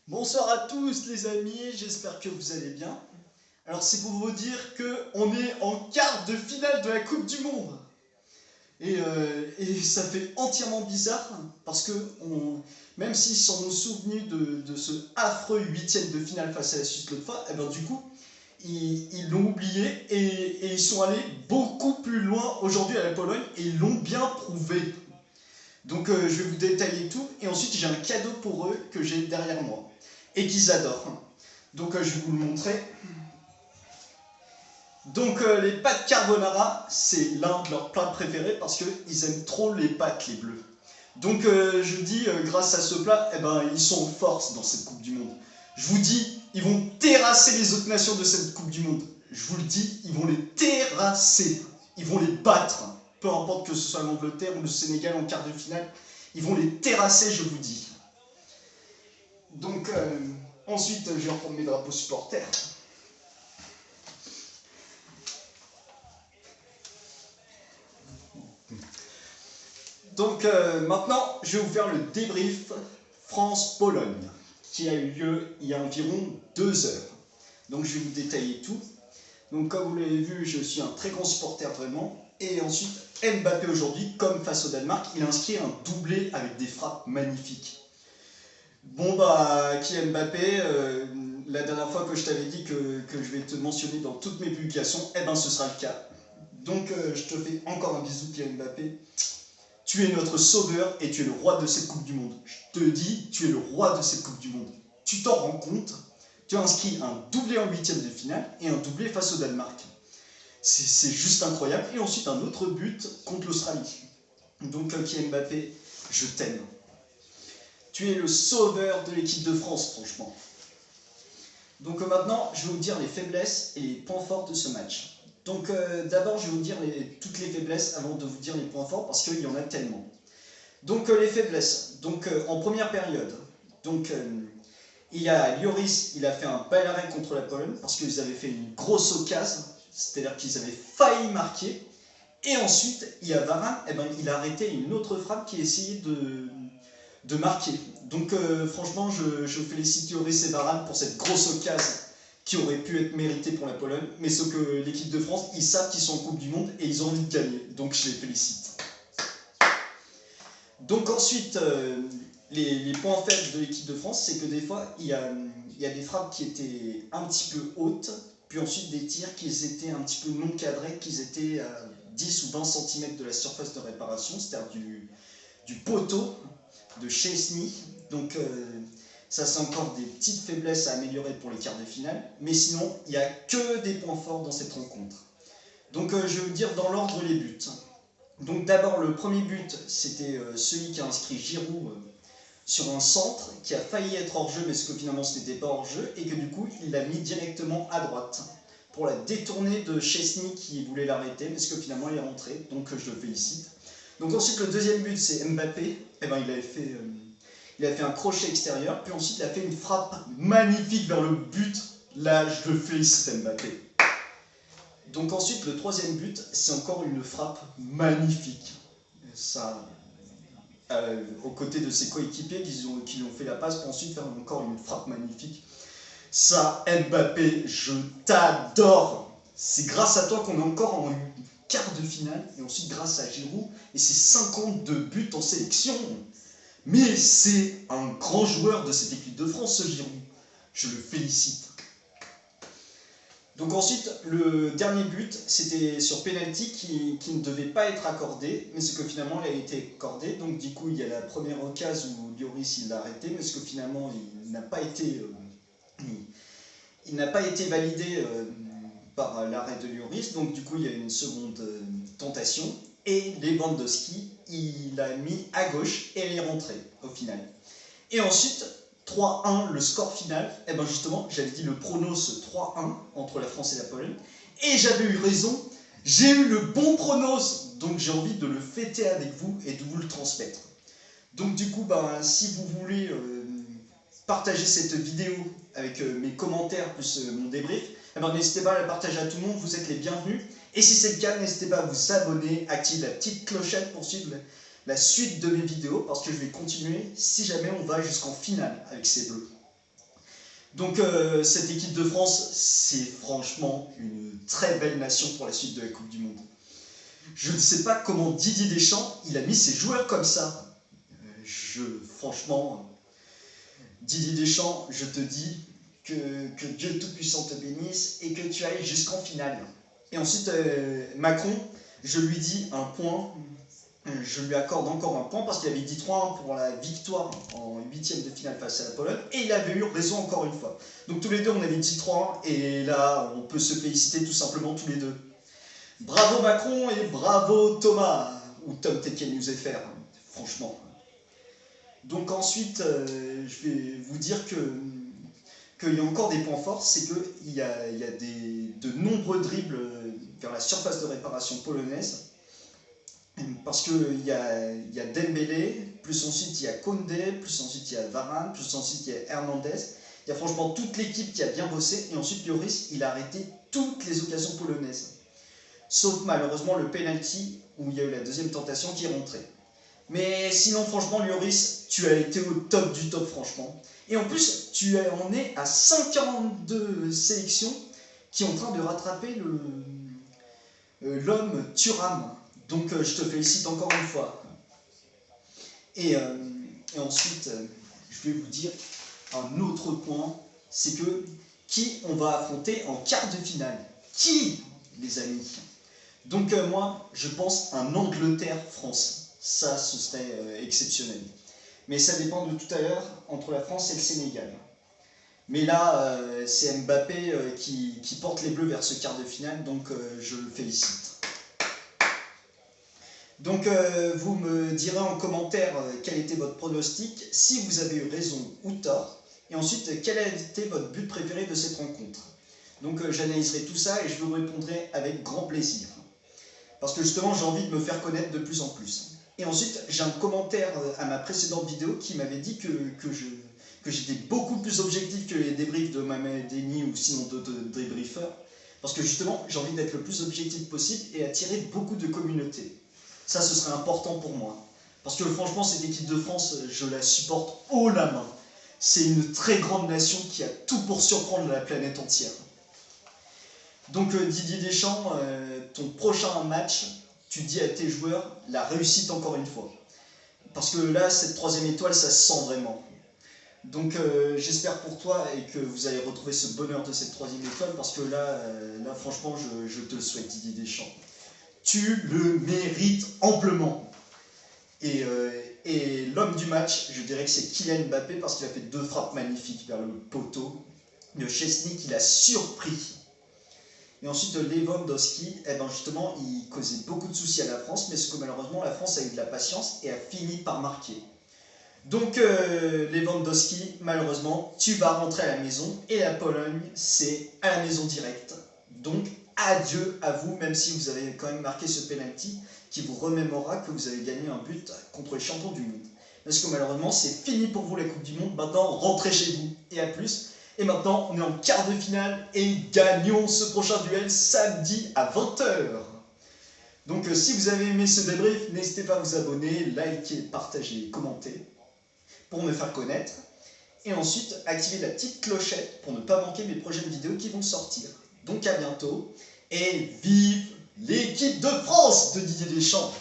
Bonsoir à tous les amis, j'espère que vous allez bien. Alors c'est pour vous dire qu'on est en quart de finale de la Coupe du Monde. Et ça fait entièrement bizarre parce que même s'ils s'en sont souvenus de ce affreux huitième de finale face à la Suisse l'autre fois, et ben du coup ils l'ont oublié et ils sont allés beaucoup plus loin aujourd'hui à la Pologne et ils l'ont bien prouvé. Donc je vais vous détailler tout et ensuite j'ai un cadeau pour eux que j'ai derrière moi et qu'ils adorent. Donc je vais vous le montrer. Donc les pâtes carbonara, c'est l'un de leurs plats préférés parce qu'ils aiment trop les pâtes, les bleus. Donc je dis, grâce à ce plat, eh ben, ils sont en force dans cette Coupe du Monde. Je vous dis, ils vont terrasser les autres nations de cette Coupe du Monde. Je vous le dis, ils vont les terrasser. Ils vont les battre. Peu importe que ce soit l'Angleterre ou le Sénégal en quart de finale, ils vont les terrasser, je vous dis. Donc ensuite, je vais reprendre mes drapeaux supporters. Donc maintenant, je vais vous faire le débrief France-Pologne, qui a eu lieu il y a environ 2 heures. Donc je vais vous détailler tout. Donc comme vous l'avez vu, je suis un très grand supporter vraiment. Et ensuite, Mbappé aujourd'hui, comme face au Danemark, il a inscrit un doublé avec des frappes magnifiques. Bon bah, qui est Mbappé la dernière fois que je t'avais dit que je vais te mentionner dans toutes mes publications, eh ben ce sera le cas. Donc je te fais encore un bisou Kylian Mbappé. Tu es notre sauveur et tu es le roi de cette Coupe du Monde. Je te dis, tu es le roi de cette Coupe du Monde. Tu t'en rends compte? Tu as inscrit un doublé en huitième de finale et un doublé face au Danemark. C'est juste incroyable. Et ensuite un autre but contre l'Australie. Donc Kylian Mbappé, je t'aime. Tu es le sauveur de l'équipe de France, franchement. Donc maintenant, je vais vous dire les faiblesses et les points forts de ce match. Donc d'abord, je vais vous dire toutes les faiblesses avant de vous dire les points forts parce qu'il y en a tellement. Donc les faiblesses. Donc en première période, donc il y a Lloris, il a fait un bel arrêt contre la Pologne parce qu'ils avaient fait une grosse occasion, c'est-à-dire qu'ils avaient failli marquer. Et ensuite, il y a Varane, eh ben, il a arrêté une autre frappe qui essayait de marquer. Donc franchement, je félicite Lloris et Varane pour cette grosse occasion qui aurait pu être méritée pour la Pologne. Mais ce que l'équipe de France, ils savent qu'ils sont en Coupe du Monde et ils ont envie de gagner. Donc je les félicite. Donc ensuite, les points faibles de l'équipe de France, c'est que des fois, il y a des frappes qui étaient un petit peu hautes, puis ensuite des tirs qui étaient un petit peu non cadrés, qui étaient à 10 ou 20 cm de la surface de réparation, c'est-à-dire du poteau de Chesney. Donc ça, c'est encore des petites faiblesses à améliorer pour les quarts de finale. Mais sinon, il n'y a que des points forts dans cette rencontre. Donc je vais vous dire dans l'ordre les buts. Donc d'abord, le premier but, c'était celui qui a inscrit Giroud sur un centre, qui a failli être hors-jeu, mais ce que finalement ce n'était pas hors-jeu, et que du coup, il l'a mis directement à droite pour la détourner de Chesney qui voulait l'arrêter, mais ce que finalement il est rentré, donc je le félicite. Donc ensuite, le deuxième but, c'est Mbappé. Eh ben, il a fait un crochet extérieur, puis ensuite il a fait une frappe magnifique vers le but. Là, je le félicite Mbappé. Donc ensuite, le troisième but, c'est encore une frappe magnifique. Ça, aux côtés de ses coéquipiers qui lui ont fait la passe pour ensuite faire encore une frappe magnifique. Ça, Mbappé, je t'adore. C'est grâce à toi qu'on est encore en quart de finale, et ensuite grâce à Giroud, et ses 52 buts en sélection. Mais c'est un grand joueur de cette équipe de France, ce Giroud. Je le félicite. Donc ensuite, le dernier but, c'était sur penalty qui ne devait pas être accordé, mais ce que finalement il a été accordé. Donc du coup, il y a la première occasion où Lloris il l'a arrêté, mais ce que finalement il n'a pas été validé par l'arrêt de Lloris. Donc du coup, il y a une seconde tentation et Lewandowski il l'a mis à gauche et elle est rentrée au final. Et ensuite 3-1 le score final, et bien justement j'avais dit le pronos 3-1 entre la France et la Pologne, et j'avais eu raison, j'ai eu le bon pronos, donc j'ai envie de le fêter avec vous et de vous le transmettre. Donc du coup, ben, si vous voulez partager cette vidéo avec mes commentaires plus mon débrief, eh ben, n'hésitez pas à la partager à tout le monde, vous êtes les bienvenus, et si c'est le cas, n'hésitez pas à vous abonner, activer la petite clochette pour suivre la suite de mes vidéos parce que je vais continuer si jamais on va jusqu'en finale avec ces bleus. Donc cette équipe de France, c'est franchement une très belle nation pour la suite de la Coupe du Monde. Je ne sais pas comment Didier Deschamps, il a mis ses joueurs comme ça. Franchement, Didier Deschamps, je te dis que Dieu Tout-Puissant te bénisse et que tu ailles jusqu'en finale. Et ensuite, Macron, je lui dis un point, je lui accorde encore un point parce qu'il avait dit 3-1 pour la victoire en 8e de finale face à la Pologne et il avait eu raison encore une fois. Donc tous les deux on avait dit 3-1 et là on peut se féliciter tout simplement tous les deux. Bravo Macron et bravo Thomas, ou Tom Tekken FR, franchement. Donc ensuite je vais vous dire qu'il y a encore des points forts, c'est qu'il y a de nombreux dribbles vers la surface de réparation polonaise. Parce qu'il y a Dembélé, plus ensuite il y a Koundé, plus ensuite il y a Varane, plus ensuite il y a Hernandez. Il y a franchement toute l'équipe qui a bien bossé. Et ensuite Lloris, il a arrêté toutes les occasions polonaises. Sauf malheureusement le penalty où il y a eu la deuxième tentation qui est rentrée. Mais sinon franchement Lloris, tu as été au top du top franchement. Et en plus, tu en es à 142 sélections qui est en train de rattraper l'homme Thuram. Donc je te félicite encore une fois. Et ensuite, je vais vous dire un autre point, c'est que qui on va affronter en quart de finale. Qui, les amis? Donc moi, je pense un Angleterre-France. Ça, ce serait exceptionnel. Mais ça dépend de tout à l'heure entre la France et le Sénégal. Mais là, c'est Mbappé qui porte les Bleus vers ce quart de finale, donc je le félicite. Donc vous me direz en commentaire quel était votre pronostic, si vous avez eu raison ou tort, et ensuite quel a été votre but préféré de cette rencontre. Donc j'analyserai tout ça et je vous répondrai avec grand plaisir. Parce que justement j'ai envie de me faire connaître de plus en plus. Et ensuite j'ai un commentaire à ma précédente vidéo qui m'avait dit que j'étais beaucoup plus objectif que les débriefs de Mohamed Eni ou sinon d'autres débriefeurs. Parce que justement j'ai envie d'être le plus objectif possible et attirer beaucoup de communautés. Ça, ce serait important pour moi. Parce que franchement, cette équipe de France, je la supporte haut la main. C'est une très grande nation qui a tout pour surprendre la planète entière. Donc Didier Deschamps, ton prochain match, tu dis à tes joueurs la réussite encore une fois. Parce que là, cette troisième étoile, ça se sent vraiment. Donc j'espère pour toi et que vous allez retrouver ce bonheur de cette troisième étoile. Parce que là franchement, je te le souhaite, Didier Deschamps. Tu le mérites amplement. Et l'homme du match, je dirais que c'est Kylian Mbappé parce qu'il a fait 2 frappes magnifiques vers le poteau. Le Chesney qui l'a surpris. Et ensuite Lewandowski, justement, il causait beaucoup de soucis à la France, mais ce que malheureusement la France a eu de la patience et a fini par marquer. Donc Lewandowski, malheureusement, tu vas rentrer à la maison et la Pologne, c'est à la maison directe. Donc adieu à vous, même si vous avez quand même marqué ce penalty qui vous remémorera que vous avez gagné un but contre les champions du monde. Parce que malheureusement, c'est fini pour vous la Coupe du Monde. Maintenant, rentrez chez vous. Et à plus. Et maintenant, on est en quart de finale et gagnons ce prochain duel samedi à 20 h. Donc, si vous avez aimé ce débrief, n'hésitez pas à vous abonner, liker, partager, commenter pour me faire connaître. Et ensuite, activez la petite clochette pour ne pas manquer mes prochaines vidéos qui vont sortir. Donc à bientôt et vive l'équipe de France de Didier Deschamps!